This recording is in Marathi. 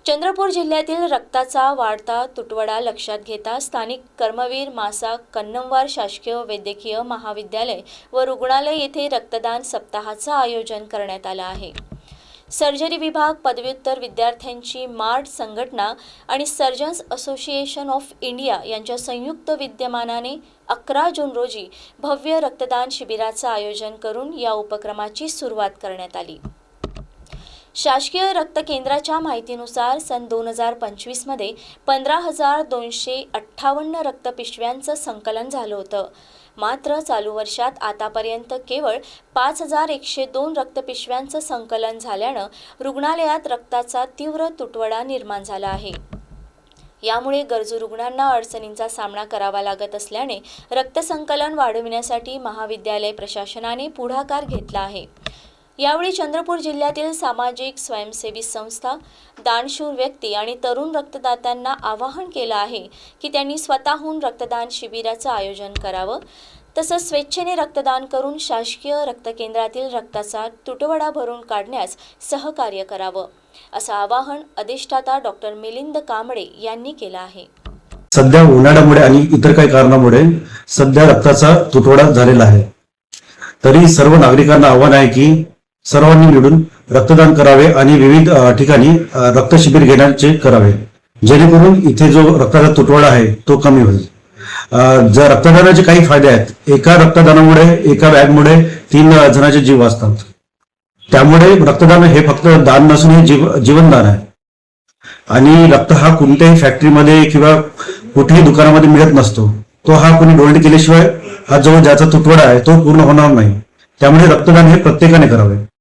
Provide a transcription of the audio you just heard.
चंद्रपूर जिल्ह्यातील रक्ताचा वाढता तुटवडा लक्षात घेता स्थानिक कर्मवीर मासा कन्नमवार शासकीय वैद्यकीय महाविद्यालय व रुग्णालय येथे रक्तदान सप्ताहाचे आयोजन करण्यात आले आहे। सर्जरी विभाग, पदव्युत्तर विद्यार्थ्यांची मार्ड संघटना आणि सर्जन्स असोसिएशन ऑफ इंडिया यांच्या संयुक्त विद्यमानाने 11 जून रोजी भव्य रक्तदान शिबिराचे आयोजन करून या उपक्रमाची सुरुवात करण्यात आली। शासकीय रक्त केंद्राच्या माहितीनुसार सन 2025 मध्ये 15,258 रक्तपिशव्यांचं संकलन झालं होतं। मात्र चालू वर्षात आतापर्यंत केवळ 5,102 रक्तपिशव्यांचं संकलन झाल्यानं रुग्णालयात रक्ताचा तीव्र तुटवडा निर्माण झाला आहे। यामुळे गरजू रुग्णांना अडचणींचा सामना करावा लागत असल्याने रक्तसंकलन वाढविण्यासाठी महाविद्यालय प्रशासनाने पुढाकार घेतला आहे। यावेळी चंद्रपूर जिल्ह्यातील सामाजिक स्वयंसेवी संस्था, दानशूर व्यक्ती आणि तरुण रक्तदात्यांना आवाहन केलं आहे की त्यांनी स्वतःहून रक्तदान शिबिराचं आयोजन करावं, तसंच स्वेच्छेने रक्तदान करून शासकीय रक्त केंद्रातील रक्ताचा तुटवडा भरून काढण्यास सहकार्य करावं, असं आवाहन अधिष्ठाता डॉक्टर मिलिंद कांबळे यांनी केलं आहे। सध्या उन्हाळ्यामुळे आणि इतर काही कारणामुळे सध्या रक्ताचा तुटवडा झालेला आहे। तरी सर्व नागरिकांना आव्हान आहे की सर्वांनी मिळून रक्तदान करावे आणि विविध ठिकाणी रक्त शिबिर घेण्याचे करावे, जेणेकरून इथे जो रक्ताचा तुटवडा आहे तो कमी होईल। जर रक्तदानाचे काही फायदे आहेत, एका रक्तदानामुळे एका बॅगमुळे 3 जणांचे जीव वाचतात। त्यामुळे रक्तदान हे फक्त दान नसून हे जीवनदान आहे आणि रक्त हा कोणत्याही फॅक्टरीमध्ये किंवा कुठल्याही दुकानामध्ये मिळत नसतो। तो हा कोणी डोनेट केल्याशिवाय हा जो ज्याचा तुटवडा आहे तो पूर्ण होणार नाही। त्यामुळे रक्तदान हे प्रत्येकाने करावे।